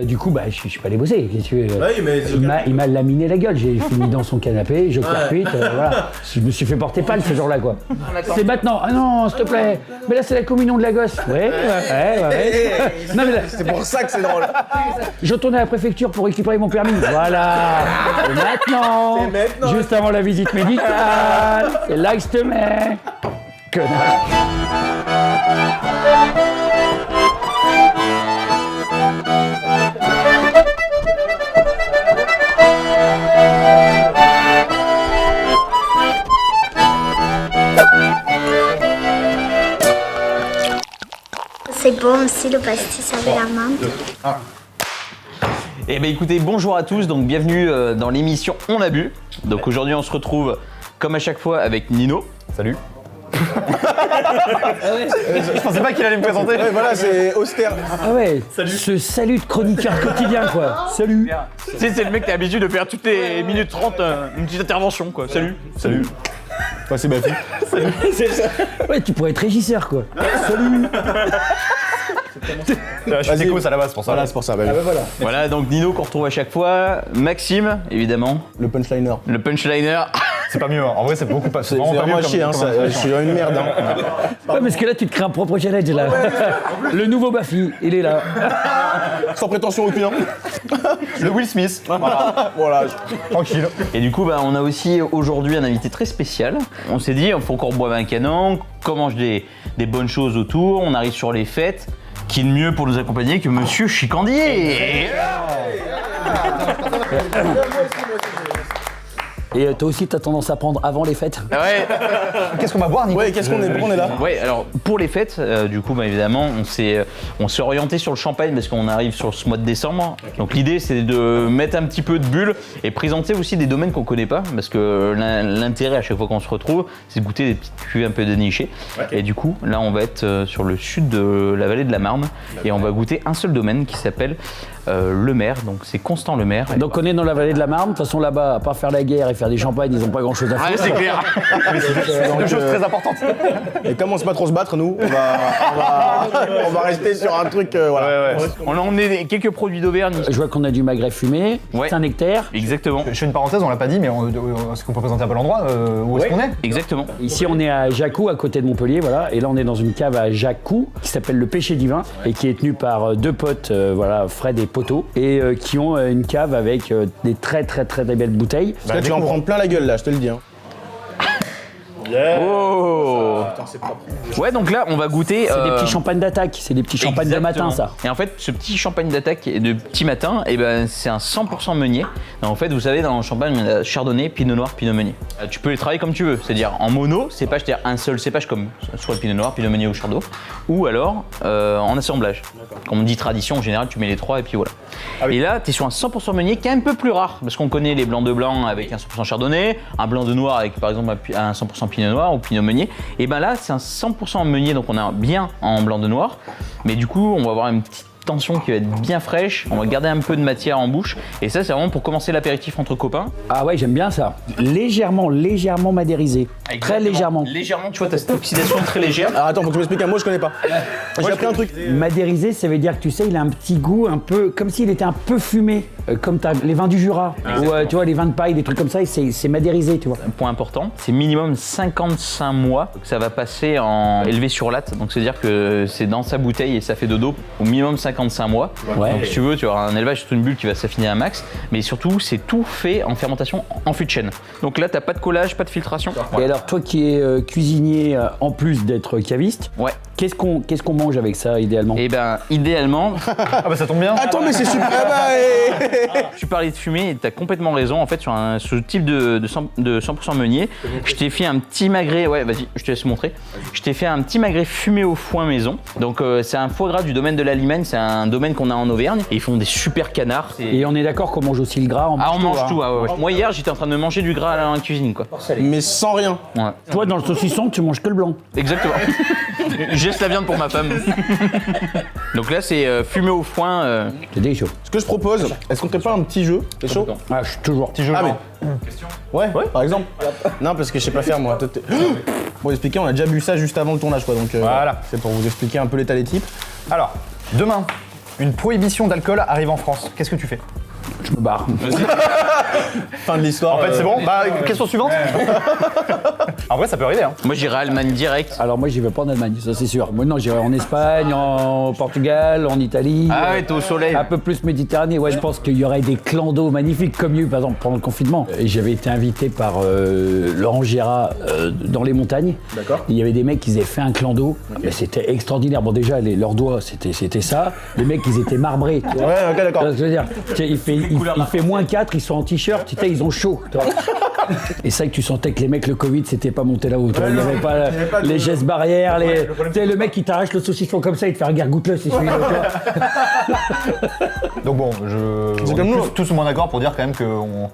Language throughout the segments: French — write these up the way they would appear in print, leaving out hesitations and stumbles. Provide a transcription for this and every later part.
Du coup, je suis pas allé bosser. Qu'est-ce que tu veux. Oui, mais Il m'a laminé la gueule. J'ai fini dans son canapé, je percute, voilà. Je me suis fait porter pâle ce jour-là, quoi. C'est maintenant. Ah non, s'il te plaît. Mais là, c'est la communion de la gosse. Ouais. Non, mais là, c'est pour ça que c'est drôle. je retournais à la préfecture pour récupérer mon permis. Voilà. Et maintenant, C'est maintenant. juste avant la visite médicale, c'est là que je te mets. Connard. C'est bon aussi le pastis avec la menthe. Eh bien écoutez, bonjour à tous, donc bienvenue dans l'émission On a bu. Donc aujourd'hui on se retrouve comme à chaque fois avec Nino. Salut. Je pensais pas qu'il allait me présenter. Ouais, voilà, c'est austère. Ah ouais, ce salut de chroniqueur quotidien, quoi. Salut. Tu sais, c'est le mec qui a l'habitude de faire toutes les minutes 30 une petite intervention quoi. Salut. Salut. Enfin, c'est Bafi. Ouais, tu pourrais être régisseur, quoi. Salut. Je suis déco à la base pour ça. Voilà, c'est pour ça. Voilà, donc Nino qu'on retrouve à chaque fois. Maxime, évidemment. Le punchliner. Le punchliner. C'est pas mieux, hein. En vrai c'est beaucoup pas. C'est vraiment à chier, hein, ça, je suis une merde. Hein. Ouais, parce que là, tu te crées un propre challenge, là. Le nouveau Bafi, il est là. Sans prétention aucune. Hein. Le Will Smith. Voilà. Tranquille. Et du coup, on a aussi aujourd'hui un invité très spécial. On s'est dit, il faut qu'on boive un canon, qu'on mange des bonnes choses autour, on arrive sur les fêtes. Qui de mieux pour nous accompagner que Monsieur Chicandier. Et toi aussi, t'as tendance à prendre avant les fêtes? Ouais. Qu'est-ce qu'on va boire, Nico? Ouais, qu'est-ce qu'on est? Pourquoi on est là? Ouais, alors pour les fêtes, du coup, évidemment, on s'est orienté sur le champagne parce qu'on arrive sur ce mois de décembre. Donc l'idée, c'est de mettre un petit peu de bulle et présenter aussi des domaines qu'on connaît pas, parce que l'intérêt à chaque fois qu'on se retrouve, c'est de goûter des petites cuvées un peu dénichées. Et du coup, là, on va être sur le sud de la vallée de la Marne et on va goûter un seul domaine qui s'appelle Le Maire. Donc c'est Constant Le Maire. Donc on est dans la vallée de la Marne. De toute façon, là-bas, à part faire la guerre et faire des champagnes, ils ont pas grand-chose à Ouais, faire. c'est clair. C'est deux choses très importantes. Et comme on sait pas trop se battre, nous, on va rester sur un truc, voilà. Ouais. On a emmené quelques produits d'Auvergne. Je vois qu'on a du magret fumé, Ouais. Saint-Nectaire. Exactement. Je fais une parenthèse, on l'a pas dit, mais est-ce qu'on peut présenter un peu l'endroit où est-ce qu'on est? Exactement. Ici, on est à Jacou, à côté de Montpellier, voilà. Et là, on est dans une cave à Jacou qui s'appelle le Péché Divin et qui est tenue par deux potes, voilà, Fred et Poto, et qui ont une cave avec des très belles bouteilles. Parce que tu vas en prendre plein la gueule, là, je te le dis. Hein. Oh. Ouais, donc là, on va goûter. C'est des petits champagnes d'attaque, c'est des petits champagnes de matin, ça. Et en fait, ce petit champagne d'attaque de petit matin, c'est un 100% meunier. Donc, en fait, vous savez, dans le champagne, on a chardonnay, pinot noir, pinot meunier. Tu peux les travailler comme tu veux, c'est-à-dire en mono, cépage, c'est-à-dire un seul cépage comme soit le pinot noir, pinot meunier ou chardot, ou alors en assemblage. Comme on dit tradition, en général, tu mets les trois et puis voilà. Et là, tu es sur un 100% meunier qui est un peu plus rare, parce qu'on connaît les blancs de blanc avec un 100% chardonnay, un blanc de noir avec par exemple un 100% pinot noir ou pinot meunier. Et ben là, c'est un 100% meunier, donc on a bien en blanc de noir, mais du coup, on va avoir une petite tension qui va être bien fraîche, on va garder un peu de matière en bouche, et ça, c'est vraiment pour commencer l'apéritif entre copains. Ah ouais, j'aime bien ça. Légèrement madérisé. Très légèrement. Légèrement, tu vois, t'as cette oxydation très légère. Alors attends, faut que tu m'expliques un mot, je connais pas. J'ai appris un truc. Madérisé, ça veut dire que tu sais, il a un petit goût un peu, comme s'il était un peu fumé, comme les vins du Jura, ou tu vois, les vins de paille, des trucs comme ça, et c'est madérisé, tu vois. Un point important, c'est minimum 55 mois que ça va passer en élevé sur latte, donc c'est-à-dire que c'est dans sa bouteille et ça fait dodo au minimum 55 mois. Ouais. Donc si tu veux, tu auras un élevage sur une bulle qui va s'affiner à max, mais surtout, c'est tout fait en fermentation en fût de chêne. Donc là, t'as pas de collage, pas de filtration. Et alors, toi qui es cuisinier, en plus d'être caviste, Ouais. qu'est-ce qu'on mange avec ça, idéalement? Et ben, idéalement, Ah bah ça tombe bien. Attends, mais c'est super. Ah bah, tu parlais de fumée et t'as complètement raison. En fait, sur ce type de 100% meunier, je t'ai fait un petit magret. Ouais, vas-y, je te laisse montrer. Je t'ai fait un petit magret fumé au foin maison. Donc, c'est un foie gras du domaine de la Limagne. C'est un domaine qu'on a en Auvergne. Et ils font des super canards. Et on est d'accord qu'on mange aussi le gras, Ah, on mange tout. Ah, ouais. Moi, hier, j'étais en train de manger du gras dans la cuisine, quoi. mais sans rien. Ouais. Toi, dans le saucisson, tu manges que le blanc. Exactement. Je laisse la viande pour ma femme. Donc là, c'est fumé au foin. C'est délicieux. Ce que je propose, est-ce qu'on ferait pas un petit jeu? T'es chaud? Ah, je suis toujours. Petit jeu. Ah, mais. Ouais, par exemple. Non, parce que je sais pas faire moi. Pour expliquer, on a déjà bu ça juste avant le tournage, quoi. Donc, Voilà. c'est pour vous expliquer un peu l'état des types. Alors, demain, Une prohibition d'alcool arrive en France. Qu'est-ce que tu fais? Je me barre. Fin de l'histoire. En fait, c'est bon. Bah, question suivante. En vrai, ça peut arriver. Hein. Moi, j'irai Allemagne direct. Alors moi, j'y vais pas en Allemagne, ça c'est sûr. Moi, non, j'irai en Espagne, en Portugal, en Italie. Ah ouais, t'es au soleil. Un peu plus Méditerranée. Ouais, je pense qu'il y aurait des clans d'eau magnifiques, comme il y a eu, par exemple, pendant le confinement. Et j'avais été invité par Laurent Gérard dans les montagnes. D'accord. Il y avait des mecs qui avaient fait un clan d'eau. Mais c'était extraordinaire. Bon, déjà, leurs doigts, c'était ça. Les mecs, ils étaient marbrés. Tu vois. Ouais, ok, d'accord. Tu vois ce que je veux dire, tu sais, il fait moins 4, ils sont en t-shirt, tu sais, ils ont chaud. Tu vois. Et ça que tu sentais que les mecs, le Covid, c'était pas monté là-haut. Tu vois. Il n'y avait pas les gestes barrières, tu sais, le mec qui t'arrache le saucisson comme ça, il te fait regarde, goûte-le, c'est celui-là. Donc bon, C'est comme nous. tous au moins d'accord pour dire quand même qu'on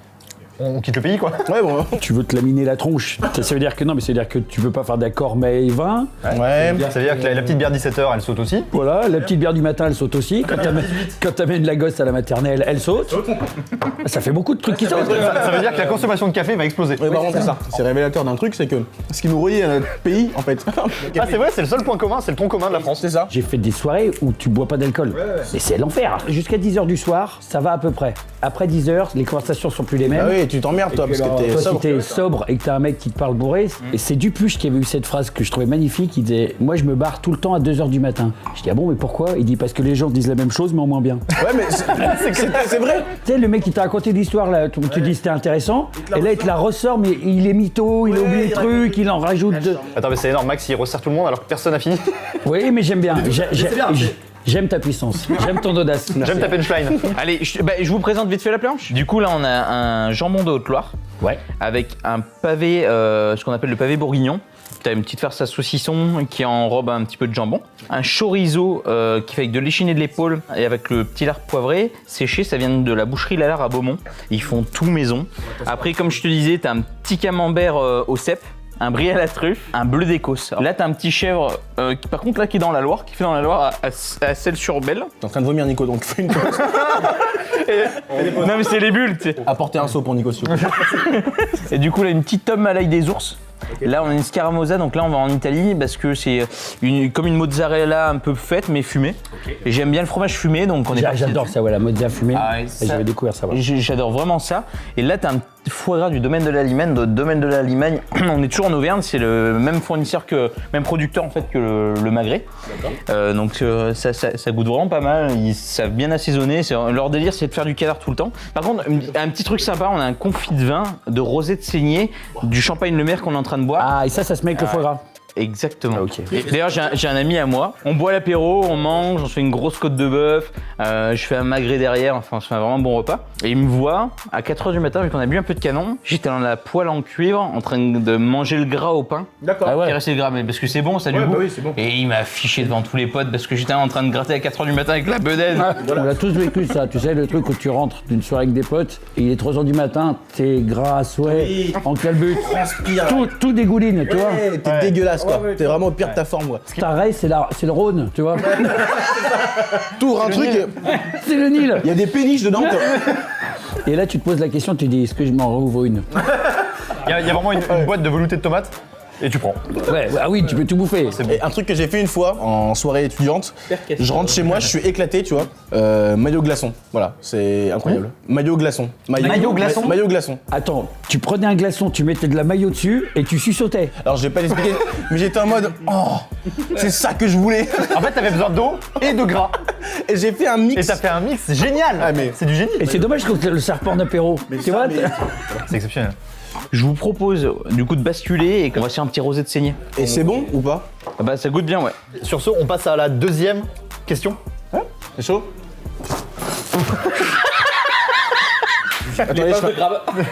on quitte le pays, quoi. Ouais, bon. Tu veux te laminer la tronche. Ça veut dire que non, mais ça veut dire que tu veux pas faire d'accord mais 20. Ouais. Ça veut dire que la petite bière 17h, elle saute aussi. Voilà, la petite bière du matin, elle saute aussi. Quand t'amènes la gosse à la maternelle, elle saute. Ça fait beaucoup de trucs qui sautent. Ça veut dire que la consommation de café va exploser. Ouais, par contre, c'est ça. C'est révélateur d'un truc, c'est que ce qui nous relie à notre pays, en fait. Ah, c'est vrai, c'est le seul point commun, c'est le tronc commun de la France. C'est ça. J'ai fait des soirées où tu bois pas d'alcool. Et c'est l'enfer. Jusqu'à 10h du soir, ça va à peu près. Après 10h, les conversations sont plus les mêmes. Ah oui, tu t'emmerdes, toi, parce que t'es Toi, si sobre. t'es sobre et que t'as un mec qui te parle bourré, et c'est Dupuche qui avait eu cette phrase que je trouvais magnifique, il disait « Moi, je me barre tout le temps à 2h du matin ». Je dis « Ah bon, mais pourquoi ?» Il dit « Parce que les gens disent la même chose, mais en moins bien. » Ouais, mais c'est vrai. Tu sais, le mec qui t'a raconté l'histoire, là, tu dis c'était intéressant, et là, il te la ressort, mais il est mytho, il a oublié le truc, il en rajoute... Attends, mais c'est énorme, Max, il resserre tout le monde alors que personne n'a fini. Oui, mais j'aime bien. J'aime ta puissance, j'aime ton audace. J'aime ta punchline. Allez, je vous présente vite fait la planche. Du coup, là, on a un jambon de Haute-Loire Ouais. avec un pavé, ce qu'on appelle le pavé bourguignon. T'as une petite farce à saucisson qui enrobe un petit peu de jambon. Un chorizo qui fait avec de l'échiné de l'épaule et avec le petit lard poivré séché. Ça vient de la boucherie Lalard à Beaumont. Ils font tout maison. Après, comme je te disais, t'as un petit camembert au cèpe, un brie à la truffe, un bleu d'Écosse. Là, t'as un petit chèvre qui, par contre, là, qui est dans la Loire, qui fait dans la Loire à Celles-sur-Belle. T'es en train de vomir, Nico, donc fais une pause. Non, mais c'est les bulles, tu sais. Apportez un seau pour Nico, s'il vous plaît. Et du coup, là, une petite tome à l'ail des ours. Là, on a une scaramosa, donc là, on va en Italie parce que c'est comme une mozzarella un peu faite, mais fumée. Et j'aime bien le fromage fumé, donc on est parti J'adore là-dessus. ça, ouais, la mozza fumée. Ah ouais, Et ça- j'avais découvert ça. Voilà. J'adore vraiment ça. Et là, t'as un foie gras du domaine de la Limagne. Dans le domaine de la Limagne, on est toujours en Auvergne, c'est le même fournisseur même producteur en fait que le magret. Donc ça goûte vraiment pas mal. Ils savent bien assaisonner. Leur délire, c'est de faire du canard tout le temps. Par contre, un petit truc sympa, on a un confit de vin de rosé de saignée du Champagne Le Maire qu'on est en train de boire. Ah, et ça se met avec le foie gras. Exactement. Ah, ok. Et d'ailleurs, j'ai un ami à moi. On boit l'apéro, on mange, on se fait une grosse côte de bœuf. Je fais un magret derrière. Enfin, on se fait un vraiment bon repas. Et il me voit à 4h du matin, vu qu'on a bu un peu de canon. J'étais dans la poêle en cuivre, en train de manger le gras au pain. D'accord. Ah ouais. Il restait le gras, mais parce que c'est bon, ça a du Ouais, goût. bah oui, c'est bon. Et il m'a affiché devant tous les potes parce que j'étais en train de gratter à 4h du matin avec la bedaine. On a tous vécu ça, tu sais, le truc où tu rentres d'une soirée avec des potes, et il est 3h du matin, t'es gras à souhait, Oui. en calbut, Transpire. tout dégouline, tu vois. Ouais, t'es dégueulasse, quoi. T'es vraiment au pire de ta forme, quoi. Ta race, c'est le Rhône, tu vois. T'ouvres un truc, C'est le Nil. il y a des péniches dedans, quoi. Et là, tu te poses la question, tu dis, est-ce que je m'en rouvre une? Il y a vraiment une boîte de velouté de tomates et tu prends. Ouais, ah oui, tu peux tout bouffer. Et un truc que j'ai fait une fois en soirée étudiante, je rentre chez moi, je suis éclaté, tu vois. Maillot glaçon, voilà, c'est incroyable. Maillot glaçon. Maillot glaçon Maillot glaçon. Attends, tu prenais un glaçon, tu mettais de la maillot dessus, et tu suçotais. Alors je vais pas l'expliquer, mais j'étais en mode, oh, c'est ça que je voulais. En fait, t'avais besoin d'eau et de gras. Et j'ai fait un Et mix. t'as fait un mix génial. Ah, mais- c'est du génie. Et c'est dommage que le serpent d'apéro. Tu vois, C'est exceptionnel. Je vous propose du coup de basculer et qu'on va se faire un petit rosé de saignée. Et c'est bon ou pas? Ah bah, ça goûte bien, ouais. Sur ce, on passe à la deuxième question. C'est chaud? Attendez,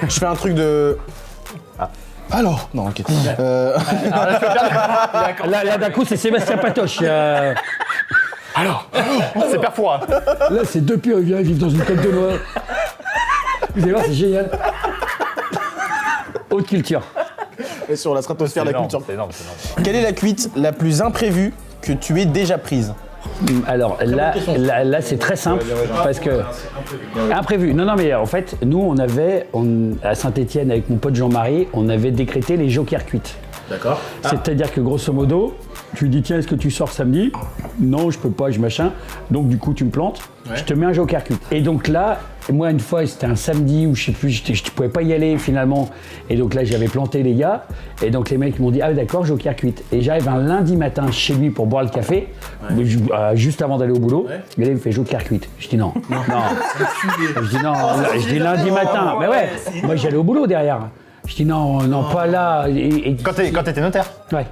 je fais un truc de... Alors, non, ok. là d'un coup, c'est Sébastien Patoche. C'est Perfora. Là, c'est deux purs, ils viennent vivre dans une coque de noix. Vous allez voir, c'est génial. Haute culture. Et sur la stratosphère de la culture. C'est énorme, c'est énorme. Quelle est la cuite la plus imprévue que tu aies déjà prise? Alors là c'est très simple parce que imprévu. Non mais en fait nous à Saint-Étienne avec mon pote Jean-Marie on avait décrété les jokers cuites. D'accord. C'est-à-dire que grosso modo, tu lui dis tiens, est-ce que tu sors samedi? Non, je peux pas, je machin. Donc du coup, tu me plantes, je te mets un joker cuit. Et donc là, moi une fois, c'était un samedi où je sais plus, je pouvais pas y aller finalement. Et donc là, j'avais planté les gars. Et donc les mecs m'ont dit ah d'accord, joker cuite. Et j'arrive un lundi matin chez lui pour boire le café, juste avant d'aller au boulot. Et là, il me fait joker cuite. Je dis non. Je dis non. Je dis lundi matin. Mais ouais, moi j'allais au boulot derrière. Je dis non, pas là. Quand t'étais notaire. Ouais.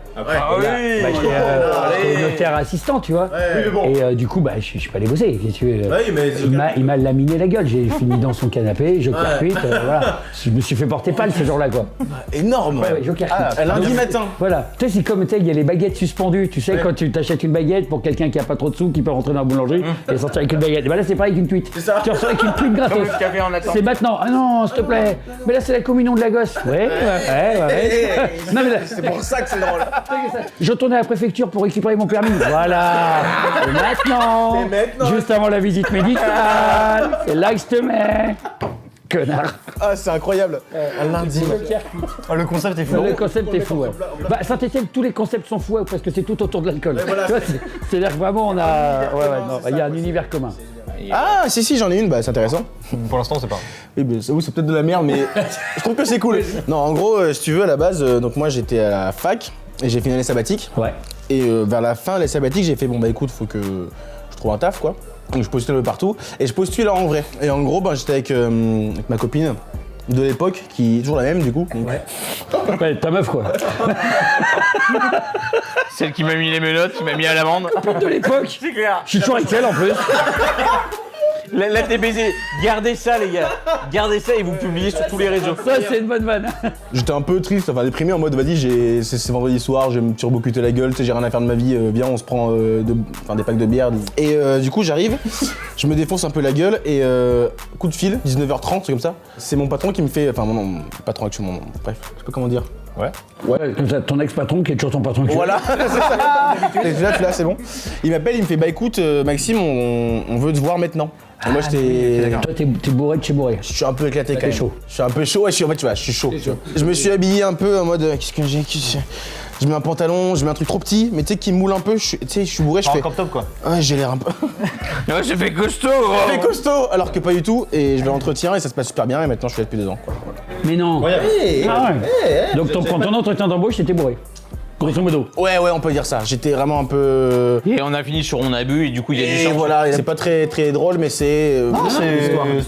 J'étais notaire assistant, tu vois. Et du coup, je suis pas allé bosser. Qu'est-ce que tu veux, il m'a laminé la gueule. J'ai fini dans son canapé, joker cuite. Voilà. Je me suis fait porter pâle ce jour-là, quoi. Énorme. Ouais, joker cuite. Lundi matin. Voilà. Tu sais, c'est comme, il y a les baguettes suspendues. Tu sais, quand tu t'achètes une baguette pour quelqu'un qui a pas trop de sous, qui peut rentrer dans la boulangerie et sortir avec une baguette. Et ben là, c'est pareil avec une cuite. Tu ressors avec une cuite gratos. C'est maintenant. Ah non, s'il te plaît. Mais là, c'est la communion de la gosse. Ouais. Non, mais là, C'est pour ça que c'est drôle. je retournais à la préfecture pour récupérer mon permis. Voilà. Et maintenant, juste avant la visite médicale, c'est là que je te mets. Connard. Ah, c'est incroyable. Un lundi. Le concept est fou. Le concept est fou, ouais. Saint-Étienne, tous les concepts sont fous, parce que c'est tout autour de l'alcool. Voilà. Tu vois, c'est-à-dire que vraiment, on a. Il y a un univers commun. Ah, si, j'en ai une, c'est intéressant. Pour l'instant, c'est pas. Oui, c'est peut-être de la merde, mais je trouve que c'est cool. Non, en gros, si tu veux, à la base, donc moi j'étais à la fac et j'ai fait une année sabbatique. Ouais. Et vers la fin de l'année sabbatique, j'ai fait écoute, faut que je trouve un taf, quoi. Donc je postule un peu partout et je postule en vrai. Et en gros, j'étais avec ma copine de l'époque, qui est toujours la même du coup. Donc... Ouais, ta meuf, quoi. Celle qui m'a mis les menottes, qui m'a mis à l'amende. De l'époque. C'est clair. Je suis toujours avec elle en plus. La TBC, gardez ça les gars. Gardez ça et vous publiez sur tous les réseaux. Ça, c'est une bonne vanne. J'étais un peu triste, déprimé en mode vas-y, c'est vendredi soir, je vais me turbocuter la gueule, j'ai rien à faire de ma vie, viens on se prend des packs de bière. Et du coup j'arrive, je me défonce un peu la gueule et coup de fil, 19h30, c'est comme ça. C'est mon patron qui me fait, mon patron actuellement, bref, je sais pas comment dire. Ouais. Comme ça, ton ex-patron qui est toujours ton patron actuel. Voilà, c'est ça. Là, c'est bon. Il m'appelle, il me fait écoute Maxime, on veut te voir maintenant. Et moi j'étais. Toi, t'es bourré de chez bourré. Je suis un peu éclaté quand même. chaud. Je suis un peu chaud, je suis chaud. Tu vois. Je me suis habillé un peu en mode qu'est-ce que j'ai. Je mets un pantalon, je mets un truc trop petit, mais tu sais qui me moule un peu, je suis bourré, je fais. Un crop top quoi. Ouais, j'ai l'air un peu. Ouais, j'ai fait costaud. Je fais costaud, alors que pas du tout, et je vais à l'entretien et ça se passe super bien et maintenant je suis là depuis 2 ans. Quoi. Mais non. Ah ouais. Donc quand ton entretien d'embauche, t'étais bourré. Grosso modo. Ouais, on peut dire ça. J'étais vraiment un peu. Et on a fini sur on a bu et du coup il y a du Et sang. voilà, c'est pas très drôle, mais c'est.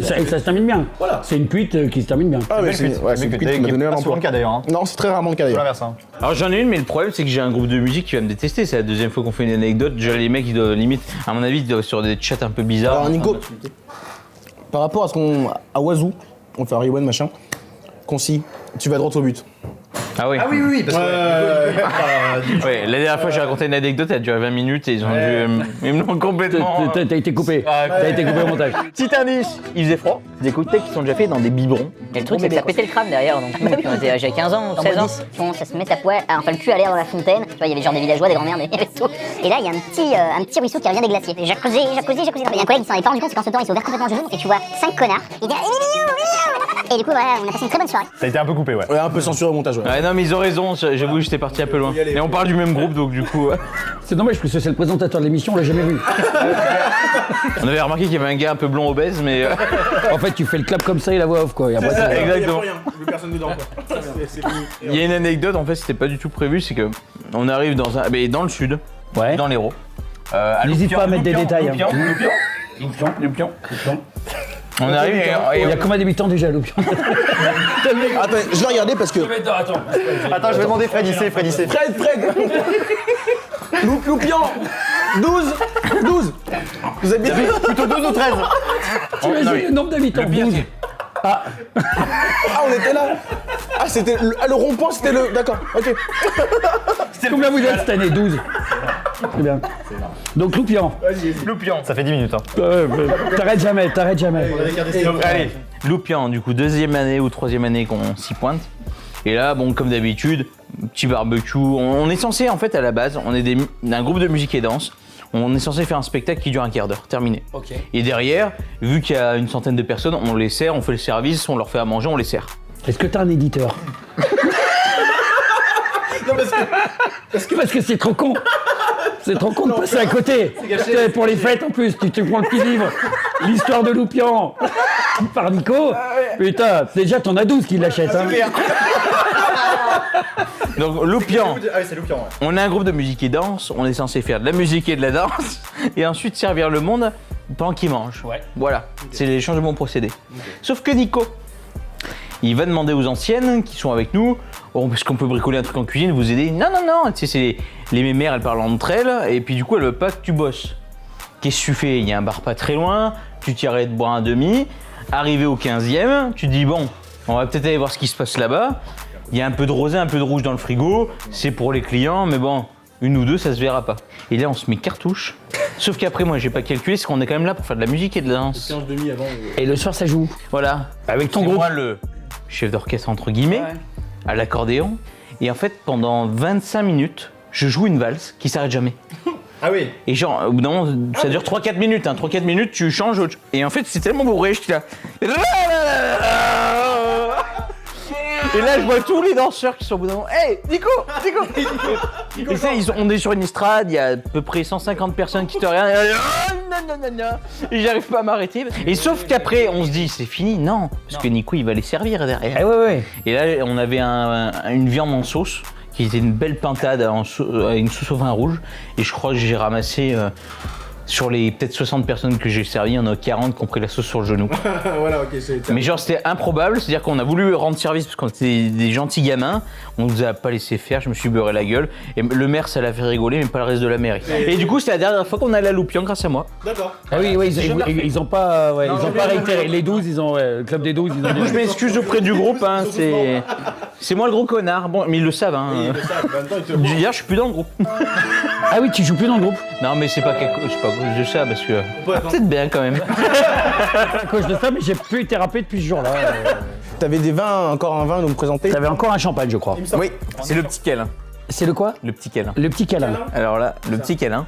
Ça se termine bien. Voilà. C'est une cuite qui se termine bien. Ah, mais c'est une cuite qui m'a donné un pas souvent emploi. le cas d'ailleurs. Hein. Non, c'est très rarement le cas d'ailleurs. L'inverse. Hein. Alors j'en ai une, mais le problème c'est que j'ai un groupe de musique qui va me détester. C'est la deuxième fois qu'on fait une anecdote. Déjà les mecs ils doivent limite, à mon avis, ils doivent sur des chats un peu bizarres. Alors Nico, par rapport à ce qu'on. à Wazoo, on fait un rewind machin, concis, tu vas droit au but. Ah oui. Oui, parce que. Ouais, la dernière fois j'ai raconté une anecdote, elle a duré 20 minutes et ils ont dû me l'ont complètement. T'as été coupé. T'as été coupé au montage. Petit indice, il faisait froid. Des cocktails qui sont déjà faits dans des biberons. Et le truc, c'est que ça pétait le crâne derrière. Donc, j'avais 15 ans, 16 ans. Bon, ça se met à poil, enfin le cul à l'air dans la fontaine. Tu vois, il y avait genre des villageois, des grands-mères, des restos. Et là, il y a un petit ruisseau qui revient des glaciers. Et jacuzzi. Il y a un collègue qui s'en est pas rendu compte, c'est qu'en ce temps, il s'est ouvert complètement le genou et tu vois 5 connards. Il dit et du coup, voilà, on a passé une très bonne soirée. Ça a été un peu coupé, ouais. Ouais, un peu censuré au montage, ouais. Ouais, non, mais ils ont raison, j'avoue que j'étais parti un peu loin. Et on parle du même groupe, donc du coup. C'est dommage parce que c'est le présentateur de l'émission, on l'a jamais vu. On avait remarqué qu'il y avait un gars un peu blond obèse, mais. En fait, tu fais le clap comme ça et la voix off, quoi. Et après, ça, exactement. Plus personne dedans, quoi. Il y a une anecdote, en fait, c'était pas du tout prévu, c'est que on arrive dans le sud, Ouais. dans l'Hérault. N'hésite pas à mettre des détails. Loupian. On arrive et Il y a combien d'habitants déjà, Loupian? Attends, je vais regarder parce que. Attends, je vais demander Fred ici, Fred Loupian 12 Vous êtes bien Plutôt 12 ou 13. Tu imagines le nombre d'habitants? 12. Ah, on était là. Ah, c'était le rond-point, c'était le. D'accord, ok. Combien vous êtes cette année? 12. C'est bien. Donc Loupian. Ça fait 10 minutes. Hein. T'arrêtes jamais. Allez, Loupian, du coup, 2e année ou 3e année qu'on s'y pointe. Et là, bon, comme d'habitude, petit barbecue. On est censé, en fait, à la base, on est un groupe de musique et danse. On est censé faire un spectacle qui dure un quart d'heure, terminé. Okay. Et derrière, vu qu'il y a une centaine de personnes, on les sert, on fait le service, on leur fait à manger, on les sert. Est-ce que t'as un éditeur? Non, Parce que c'est trop con. C'est trop con de passer à côté. C'est pour les fêtes en plus, tu te prends le petit livre. L'histoire de Loupian par Nico. Putain, déjà t'en as 12 qui l'achètent. Hein. Donc Loupian, Ah oui, c'est Loupian, ouais. on a un groupe de musique et danse, on est censé faire de la musique et de la danse, et ensuite servir le monde pendant qu'il mange. Ouais. Voilà, c'est les changements procédés. Sauf que Nico, il va demander aux anciennes qui sont avec nous, oh, est-ce qu'on peut bricoler un truc en cuisine, vous aider? Non, non, non, tu sais, c'est les mémères, elles parlent entre elles, et puis du coup, elles veulent pas que tu bosses. Qu'est-ce que tu fais? Il y a un bar pas très loin, tu t'y arrêtes de boire un demi, arrivé au 15e, tu te dis bon, on va peut-être aller voir ce qui se passe là-bas. Il y a un peu de rosé, un peu de rouge dans le frigo, c'est pour les clients, mais bon, une ou deux, ça se verra pas. Et là, on se met cartouche. Sauf qu'après, moi, j'ai pas calculé, c'est qu'on est quand même là pour faire de la musique et de la danse. 15 demi avant. Et le soir, ça joue. Voilà. Avec ton C'est groupe. moi le chef d'orchestre, entre guillemets, à l'accordéon. Et en fait, pendant 25 minutes, je joue une valse qui s'arrête jamais. Ah oui. Et genre, au bout d'un moment, ça dure 3-4 minutes. Hein. 3-4 minutes, tu changes. Et en fait, c'est tellement bourré, je suis là. Et là, je vois tous les danseurs qui sont au bout d'un moment. Hey, Nico. Et ça, on est sur une estrade, il y a à peu près 150 personnes qui te regardent. Et j'arrive pas à m'arrêter. Et sauf qu'après, on se dit, c'est fini. Non, parce que Nico, il va les servir derrière. Eh ouais. Et là, on avait une viande en sauce, qui était une belle pintade avec une sauce au vin rouge. Et je crois que j'ai ramassé, sur les peut-être 60 personnes que j'ai servi, il y en a 40 qui ont pris la sauce sur le genou. Voilà, ok, c'est. Mais genre, c'était improbable, c'est-à-dire qu'on a voulu rendre service parce qu'on était des gentils gamins, on nous a pas laissé faire, je me suis beurré la gueule. Et le maire, ça l'a fait rigoler, mais pas le reste de la mairie. Et du coup, c'était la dernière fois qu'on allait à Loupian grâce à moi. D'accord. Ah oui, ils ont pas, ils ont pas réitéré. Les 12, ils ont, le club des 12, ils ont Je m'excuse auprès du groupe, hein, c'est moi le gros connard. Bon, mais ils le savent, hein. En même temps, il te Hier, je suis plus dans le groupe. Ah oui, tu joues plus dans le groupe. Non, mais c'est pas à cause de ça, parce que. Peut-être bien quand même. À cause de ça, mais j'ai plus été rappelé depuis ce jour-là. T'avais des vins, encore un vin à nous présenter. T'avais encore un champagne, je crois. Oui, c'est le petit câlin. C'est le quoi? Le petit câlin. Le petit câlin. Alors là, le petit câlin.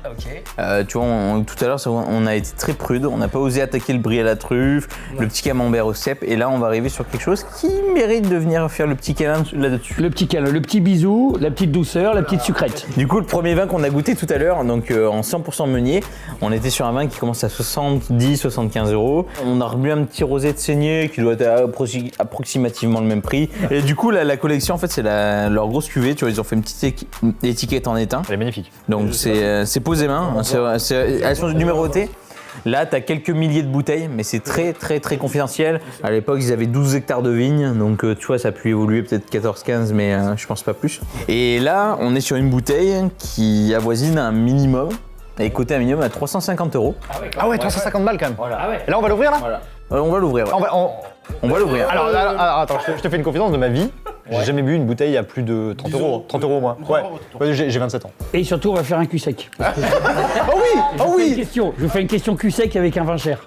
Tu vois, tout à l'heure, on a été très prude. On n'a pas osé attaquer le brie à la truffe, le petit camembert au cèpe. Et là, on va arriver sur quelque chose qui mérite de venir faire le petit câlin là-dessus. Le petit câlin, le petit bisou, la petite douceur, la petite sucrète. Du coup, le premier vin qu'on a goûté tout à l'heure, donc en 100% meunier, on était sur un vin qui commence à 70-75 €. On a remis un petit rosé de saignée qui doit être approximativement le même prix. Et du coup, la collection, en fait, c'est leur grosse cuvée. Tu vois, ils ont fait une petite étiquette en étain. Elle est magnifique. Donc c'est posé main, elles sont numérotées. Là, tu as quelques milliers de bouteilles, mais c'est très très très confidentiel. À l'époque, ils avaient 12 hectares de vignes, donc tu vois, ça a pu évoluer peut-être 14-15, mais je pense pas plus. Et là, on est sur une bouteille qui avoisine un minimum, et coté un minimum à 350 €. Ah ouais, 350 balles quand même. Et là, on va l'ouvrir là. Voilà. On va l'ouvrir. Ouais. On va l'ouvrir. Alors, attends, je te fais une confidence de ma vie. J'ai jamais bu une bouteille à plus de 30 €. 30 € au moins. Ouais, j'ai 27 ans. Et surtout, on va faire un cul sec. Oh oui. Oh oui. Je vous fais une question cul sec avec un vin cher.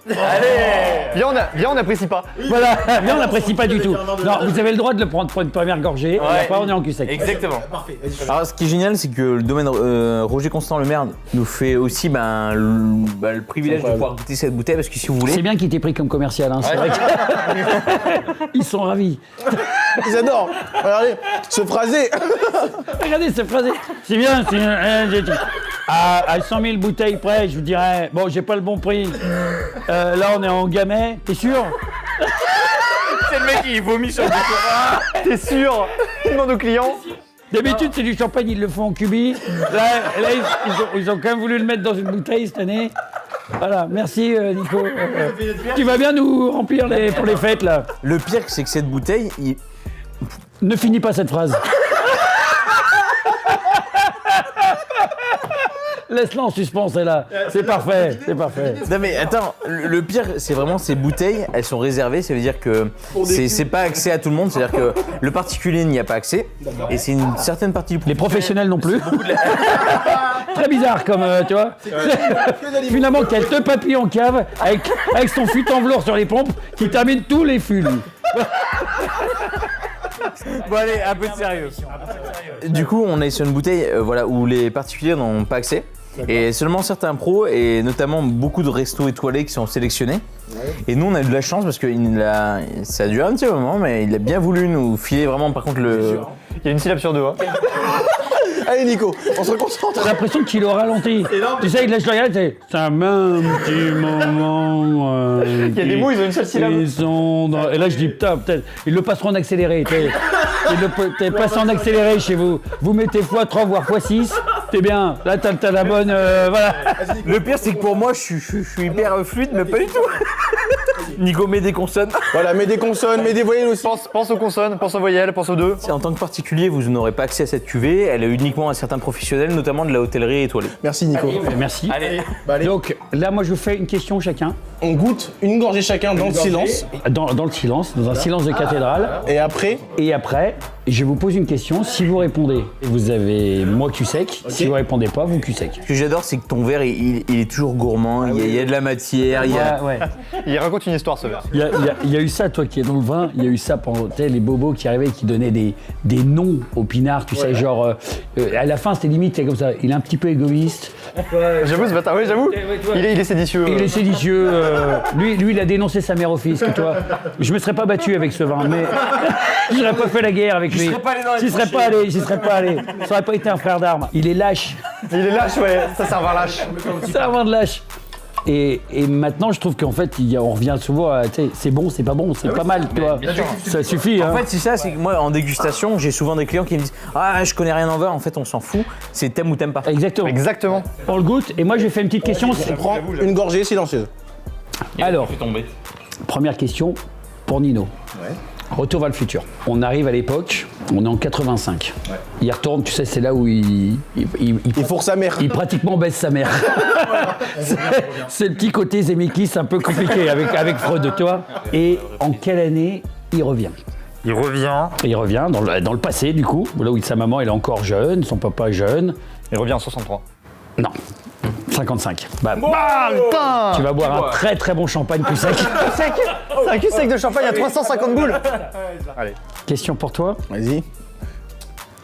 Viens, on n'apprécie pas. Voilà, mais on n'apprécie pas du tout. Non, vous avez le droit de le prendre pour une première gorgée. Et après, on est en cul sec. Exactement. Parfait. Alors, ce qui est génial, c'est que le domaine Roger Constant Le Maire nous fait aussi le privilège de pouvoir goûter cette bouteille, parce que si vous voulez. C'est bien qu'il t'ait pris comme commercial, hein. C'est vrai qu'ils sont ravis. Ils adorent. Regardez, ce phrasé. Regardez ce phrasé. C'est bien, c'est à 100 000 bouteilles près, je vous dirais, bon, j'ai pas le bon prix. Là, on est en gamay, t'es sûr? C'est le mec qui vomit sur le décor. T'es sûr? Il demande aux clients. D'habitude, c'est du champagne, ils le font en cubi. Là ils ont quand même voulu le mettre dans une bouteille cette année. Voilà, merci Nico. Tu vas bien nous remplir pour les fêtes, là? Le pire, c'est que cette bouteille, Ne finis pas cette phrase. Laisse-la en suspens, celle-là. C'est parfait, c'est parfait. Non mais attends, le pire, c'est vraiment ces bouteilles, elles sont réservées, ça veut dire que c'est pas accès à tout le monde, c'est-à-dire que le particulier n'y a pas accès, et c'est une certaine partie du Les professionnels non plus. Très bizarre comme, tu vois. Finalement, quel deux papilles en cave avec son fût en velours sur les pompes qui termine tous les fûts, lui. Bon allez, un peu de sérieux. Du coup, on est sur une bouteille voilà, où les particuliers n'ont pas accès. Et seulement certains pros, et notamment beaucoup de restos étoilés qui sont sélectionnés. Et nous, on a eu de la chance parce que ça a duré un petit moment, mais il a bien voulu nous filer vraiment, par contre, le... Il y a une syllabe sur deux. Hein. Allez Nico, on se T'as concentre. l'impression qu'il est au ralenti. Tu sais, il lâche le regard, c'est un petit moment. Il y a des mots, ils ont une seule syllabe. Ils sont dans... Et là, je dis, putain, peut-être, ils le passeront en accéléré. Ils le passent en accéléré chez vous. Vous mettez x3, voire x6. T'es bien. Là, t'as la bonne. Voilà. Le pire, c'est que pour moi, je suis hyper fluide, mais pas du tout. Nico met des consonnes. Voilà, mets des consonnes, mets des voyelles aussi. Pense aux consonnes, pense aux voyelles, pense aux deux. En tant que particulier, vous n'aurez pas accès à cette cuvée. Elle est uniquement à certains professionnels, notamment de la hôtellerie étoilée. Merci Nico. Merci. Allez. Bah, allez, Donc, là, moi, je vous fais une question chacun. on goûte une gorgée chacun dans le silence. Dans le silence, dans un silence de cathédrale. Et après, Et après, je vous pose une question. Si vous répondez, vous avez moi cul sec. Si vous répondez pas, vous cul sec. Ce que j'adore, c'est que ton verre, il est toujours gourmand. Il y a de la matière. Il y a... Ouais. Il raconte une histoire, ce verre. Il y a eu ça, toi qui es dans le vin, il y a eu ça pendant tu sais, les bobos qui arrivaient, qui donnaient des noms aux pinards, tu sais, genre, à la fin c'était limite, c'est comme ça, il est un petit peu égoïste, J'avoue, ce bâtard, oui, j'avoue. Il est séditieux. il est séditieux, lui il a dénoncé sa mère au fisc, tu vois. Je me serais pas battu avec ce vin, mais je n'aurais pas fait la guerre avec lui. J'y serais pas allé, ça aurait pas été un frère d'armes. Il est lâche, Il est lâche, ouais. Ça, c'est un vin lâche. c'est un vin de lâche. Et maintenant, je trouve qu'en fait, on revient souvent à, tu sais, c'est bon, c'est pas bon, c'est pas mal, tu vois. Ça suffit, hein. En fait, c'est ça, c'est que moi, en dégustation, j'ai souvent des clients qui me disent « Ah, je connais rien en vin. » En fait, on s'en fout. C'est t'aimes ou t'aimes pas. Exactement. Exactement. On le goûte, et moi, je vais faire une petite question. on prend une gorgée silencieuse. Alors, première question pour Nino. Retour vers le futur. On arrive à l'époque, on est en 85. Il retourne, tu sais, c'est là où il Il fourre sa mère. il pratiquement baisse sa mère. C'est le petit côté Zemeckis un peu compliqué avec Freud, tu vois. Et en quelle année il revient? Il revient. Il revient dans le passé, du coup, là où sa maman elle est encore jeune, son papa est jeune. Il revient en 63. Non. 55. Bah, Putain. tu vas boire un très très bon champagne plus sec. C'est un cul sec de champagne à 350 boules. Allez. Question pour toi. Vas-y.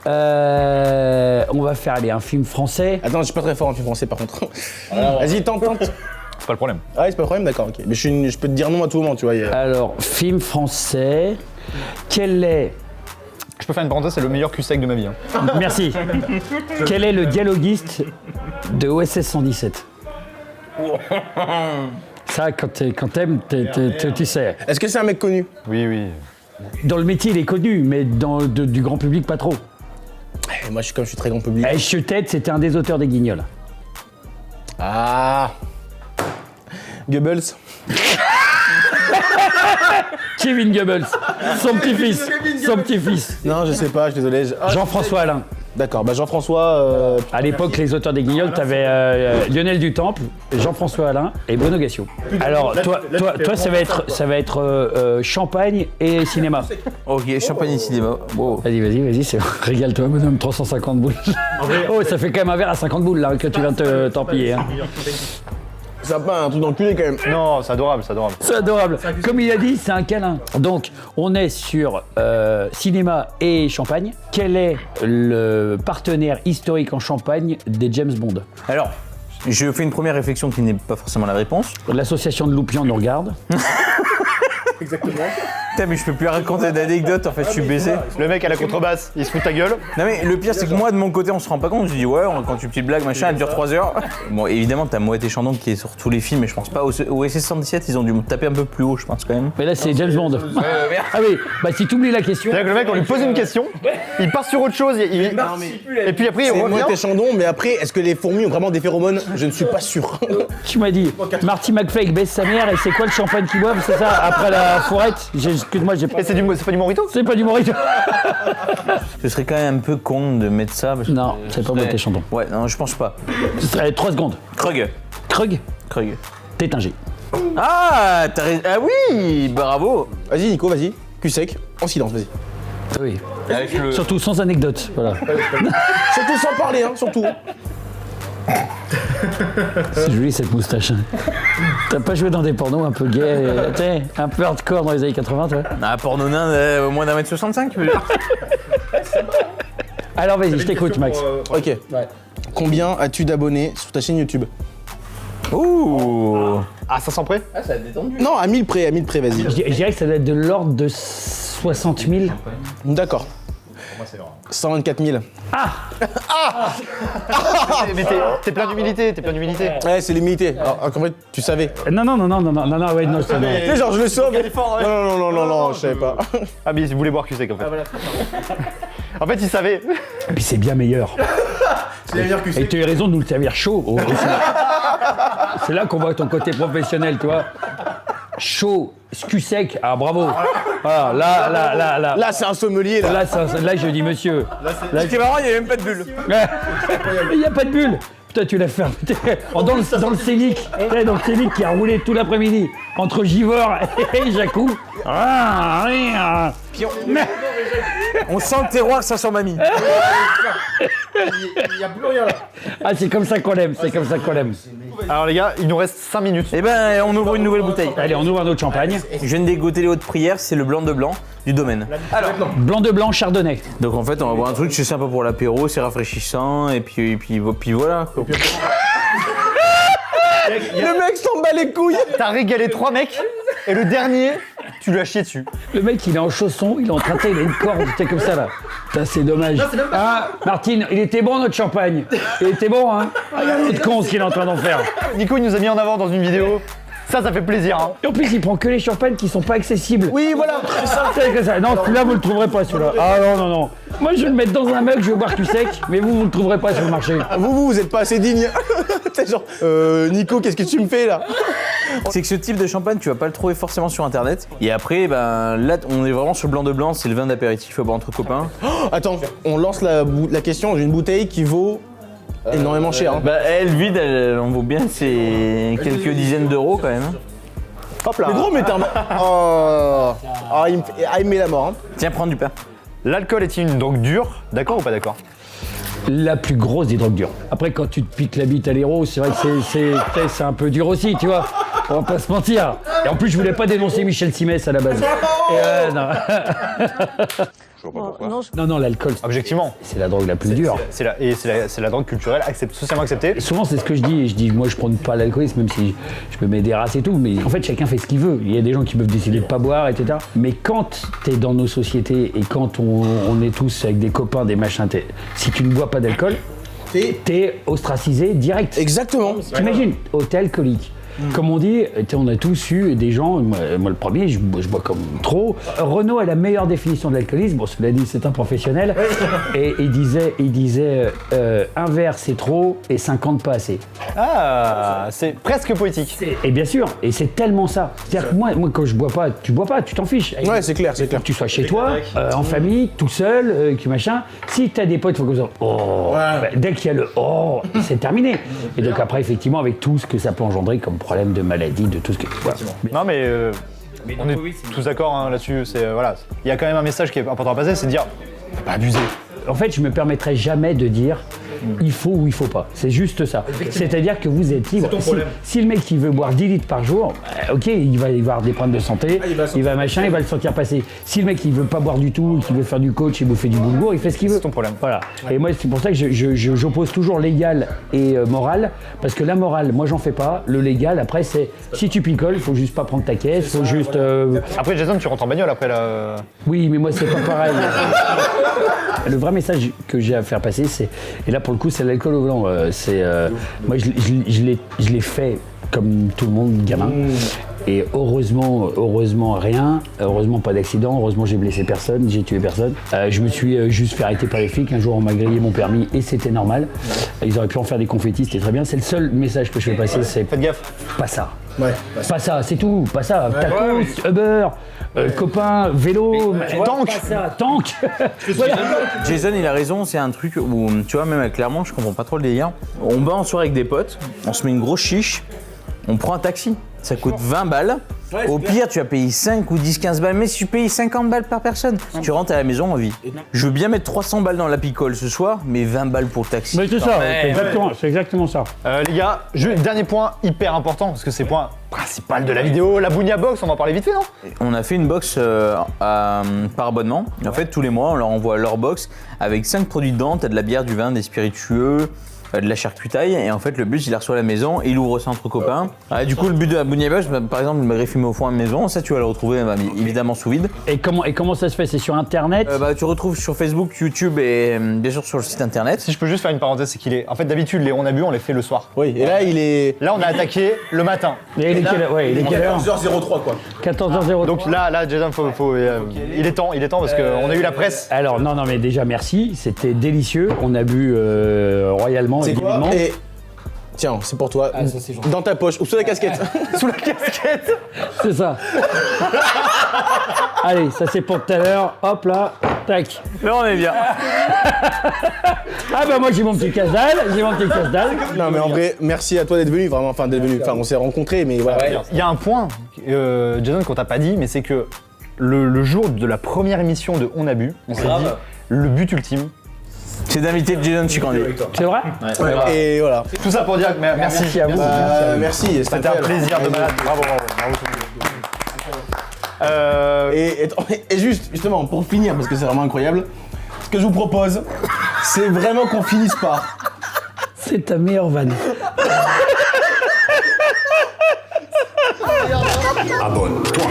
On va faire un film français. Attends, je suis pas très fort en film français par contre. Vas-y, tente. C'est pas le problème. Ah ouais, c'est pas le problème, d'accord, ok. Mais je peux te dire non à tout moment, tu vois. Alors, film français. Quel est... Je peux faire une parenthèse, c'est le meilleur cul sec de ma vie. Hein. Merci. Quel est le dialoguiste de OSS 117? Ça, quand t'aimes, tu sais. Est-ce que c'est un mec connu? Oui. Dans le métier, il est connu, mais du grand public, pas trop. Moi, je suis très grand public. Je t'aide, c'était un des auteurs des Guignols. Ah Goebbels. Kevin Goebbels, son petit-fils. Non, je sais pas, je suis désolé. Jean-François Alain. D'accord, bah Jean-François. À l'époque, les auteurs des Guignols, t'avais Lionel Dutemple, Jean-François Alain et Bruno Gassio. Alors, toi, ça va être champagne et cinéma. Ok, champagne et cinéma. Wow. Vas-y, régale-toi, madame, 350 boules. Oh, ça fait quand même un verre à 50 boules, là, que tu viens de t'empiller. Hein. Sympa, un truc dans le culé quand même. Non, c'est adorable. C'est adorable. Comme il a dit, c'est un câlin. Donc, on est sur cinéma et champagne. Quel est le partenaire historique en champagne des James Bond? Alors, je fais une première réflexion qui n'est pas forcément la réponse. L'association de Loupian nous regarde. Exactement. Putain, mais je peux plus raconter d'anecdotes, en fait, je suis baisé. Le mec à la contrebasse, il se fout de ta gueule. Non mais le pire c'est que moi de mon côté on se rend pas compte, je dis ouais quand tu petite blague machin elle dure 3 heures. Bon évidemment t'as Moët et Chandon qui est sur tous les films mais je pense pas au SS117 ils ont dû me taper un peu plus haut je pense quand même. Mais là, c'est James Bond. Ah oui, bah si tu oublies la question. C'est-à-dire que le mec, on lui pose une question, il part sur autre chose, et puis après il C'est moi revient. tes Chandon, mais après, est-ce que les fourmis ont vraiment des phéromones? Je ne suis pas sûr. Tu m'as dit, Marty McFly baisse sa mère et c'est quoi le champagne qu'ils boivent, c'est ça? Après la fourrette? Excuse-moi, j'ai pas. Et c'est pas du Morito? C'est pas du Morito. Ce serait quand même un peu con de mettre ça. Parce que Non, c'est pas Moët et Chandon. Ouais non je pense pas. Allez, 3 secondes. Krug. Krug, Tétinger. Ah ah oui bravo. Vas-y, Nico, vas-y. Cul sec, en silence, vas-y. Oui. Avec le... Surtout sans anecdote. Voilà. Surtout sans parler, hein, surtout. C'est joli cette moustache. T'as pas joué dans des pornos un peu gays, un peu hardcore dans les années 80, toi? Ah porno nain au moins d'1m65 tu veux dire. Alors vas-y, je t'écoute, Max. Ok. Combien as-tu d'abonnés sur ta chaîne YouTube? Ouh. Ah, 500 près? Non, à 1000 près, vas-y. Je dirais que ça doit être de l'ordre de 60 000. D'accord. 124 000. Mais t'es plein d'humilité, Ouais, c'est l'humilité. Alors qu'en fait, tu savais. Non, ouais, non, c'est non. Tu sais, genre, je le sauve. Non, je savais pas. Ah mais il voulait boire Cusec en fait. En fait il savait. Et puis c'est bien meilleur. Et tu as raison de nous le servir chaud. C'est là qu'on voit ton côté professionnel, tu vois. Chaud, cul sec, ah bravo. Voilà, là. Là, c'est un sommelier, là. Là, je dis monsieur. Ce qui est marrant, il n'y a même pas de bulle. Il n'y a pas de bulle. Putain, tu l'as fait dans le scénic. Dans le scénic qui a roulé tout l'après-midi entre Givor et Jacou. On sent le terroir, ça sent mamie. Il n'y a plus rien là. Ah, c'est comme ça qu'on l'aime, Alors les gars, il nous reste 5 minutes. Eh ben, on ouvre une nouvelle bouteille. Allez, on ouvre un autre champagne. Je viens de dégoter les hautes prières, c'est le blanc de blanc du domaine. Alors, Blanc de blanc, chardonnay. donc en fait, on va boire un truc, c'est sympa pour l'apéro, c'est rafraîchissant, et puis voilà. Quoi. Le mec s'en bat les couilles. T'as régalé 3 mecs et le dernier, tu lui as chié dessus. Le mec, il est en chaussons, il est en train de... Il a une corde, c'était comme ça, là. Putain, c'est dommage. Ah, Martine, il était bon, notre champagne. Il était bon, hein. Regarde l'autre con, ce qu'il est en train d'en faire. Nico il nous a mis en avant dans une vidéo. Ça fait plaisir. Hein. Et en plus, il prend que les champagnes qui sont pas accessibles. Oui, voilà. C'est que ça. Non, celui-là, vous le trouverez pas, celui-là. Ah non. Moi, je vais le mettre dans un mug, je vais boire cul sec, mais vous le trouverez pas sur le marché. Vous êtes pas assez digne. T'es genre, Nico, qu'est-ce que tu me fais là? C'est que ce type de champagne, tu vas pas le trouver forcément sur internet. Et après, ben là, on est vraiment sur le blanc de blanc, c'est le vin d'apéritif à boire entre copains. Attends, on lance la question. J'ai une bouteille qui vaut énormément cher. Hein. Bah, elle vide, elle en vaut bien, c'est quelques dizaines d'euros quand même. Hop là. Mais gros, mais t'es un... il me met la mort. Hein. Tiens, prends du pain. L'alcool est une drogue dure, d'accord ou pas d'accord? La plus grosse des drogues dures. Après, quand tu te piques la bite à l'héros, c'est vrai que c'est un peu dur aussi, tu vois. On va pas se mentir. Et en plus, je voulais pas dénoncer Michel Simès à la base. Et non. Non, l'alcool, Objectivement. c'est la drogue la plus dure. C'est la drogue culturelle socialement acceptée. Et souvent, c'est ce que je dis. Je dis, moi, je prends pas l'alcoolisme, même si je me mets des races et tout. Mais en fait, chacun fait ce qu'il veut. Il y a des gens qui peuvent décider de pas boire, etc. Mais quand t'es dans nos sociétés et quand on est tous avec des copains, des machins, si tu ne bois pas d'alcool, t'es ostracisé direct. Exactement. T'imagines, t'es alcoolique. Comme on dit, on a tous eu des gens, moi le premier, je bois comme trop. Renaud a la meilleure définition de l'alcoolisme, bon cela dit c'est un professionnel, et il disait un verre c'est trop et 50 pas assez. Ah, c'est presque poétique. Et bien sûr, et c'est tellement ça. C'est-à-dire que moi quand je bois pas, tu t'en fiches. Ouais, c'est clair. Que tu sois chez toi, en famille, tout seul, machin. Si t'as des potes, il faut que ça. Dès qu'il y a le c'est terminé. Et donc après, effectivement, avec tout ce que ça peut engendrer comme problème de maladie, de tout ce que. Voilà. Non mais on est tous d'accord hein, là-dessus. Voilà. Il y a quand même un message qui est important à passer, c'est de dire faut pas abuser. En fait, je me permettrai jamais de dire il faut ou il faut pas. C'est juste ça. C'est-à-dire que vous êtes libre. Si le mec il veut boire 10 litres par jour, ok, il va avoir des problèmes de santé, il va le sentir passer. Si le mec il veut pas boire du tout, qu'il veut faire du coach et bouffer du boulgour, il fait ce qu'il veut. C'est ton problème. Voilà. Et moi, c'est pour ça que j'oppose toujours légal et moral, parce que la morale, moi j'en fais pas. Le légal, après, c'est si tu picoles, il faut juste pas prendre ta caisse, faut juste. Après, Jason, tu rentres en bagnole après là. Oui, mais moi c'est pas pareil. Le vrai message que j'ai à faire passer, c'est, et là pour le coup c'est l'alcool au volant, moi je l'ai fait comme tout le monde, gamin, et heureusement pas d'accident, heureusement j'ai blessé personne, j'ai tué personne. Je me suis juste fait arrêter par les flics, un jour on m'a grillé mon permis et c'était normal. Ils auraient pu en faire des confettis, c'était très bien, c'est le seul message que je fais passer, c'est faites gaffe. Pas ça. Ouais, pas ça, c'est tout, pas ça. Tacos, Uber, copain, vélo, tank. Voilà. Jason, il a raison, c'est un truc où, tu vois, même clairement, je comprends pas trop le délire. On va en soirée avec des potes, on se met une grosse chiche, on prend un taxi, ça coûte 20 balles. Au pire, tu vas payer 5 ou 10, 15 balles, mais si tu payes 50 balles par personne, tu rentres à la maison en vie. Je veux bien mettre 300 balles dans la picole ce soir, mais 20 balles pour le taxi. Mais c'est ça, c'est exactement ça. Les gars, dernier point hyper important, parce que c'est le point principal de la vidéo, la Bounia Box, on va en parler vite fait, non? On a fait une box par abonnement. En fait, tous les mois, on leur envoie leur box avec 5 produits dedans. T'as de la bière, du vin, des spiritueux, de la charcutaille et en fait le but il la reçoit à la maison, il ouvre ça entre copains. Du coup le but de la bougnabache, par exemple le magret fumé au fond à la maison, ça tu vas le retrouver évidemment sous vide. Et comment ça se fait? C'est sur internet? Tu retrouves sur Facebook, YouTube et bien sûr sur le site internet. Si je peux juste faire une parenthèse, c'est qu'il est. En fait, d'habitude, les On a bu, on les fait le soir. Oui, et là, il est. Là, on a attaqué le matin. Et il est quelle heure? 14h03, quoi. 14h03. Donc là, Jason, il est temps parce qu'on a eu la presse. Alors, non, mais déjà, merci. C'était délicieux. On a bu royalement, C'est quoi? évidemment. Et. Tiens, c'est pour toi. Dans ta poche, ou sous la casquette. Sous la casquette. C'est ça. Allez, ça c'est pour tout à l'heure. Hop là, tac. Là on est bien. Ah bah moi j'ai mon petit casse-dalle, Non, mais en vrai, merci à toi d'être venu, vraiment. Enfin, on s'est rencontrés, mais voilà. Il y a un point, Jason, qu'on t'a pas dit, mais c'est que le jour de la première émission de On a bu, on s'est dit, le but ultime, C'est d'inviter Jason Chikandi. C'est vrai? Et voilà. tout ça pour dire que merci à vous. Merci, C'était un plaisir de malade. Bravo. Et justement, pour finir, parce que c'est vraiment incroyable, ce que je vous propose, c'est vraiment qu'on finisse par. C'est ta meilleure vanne. Abonne-toi.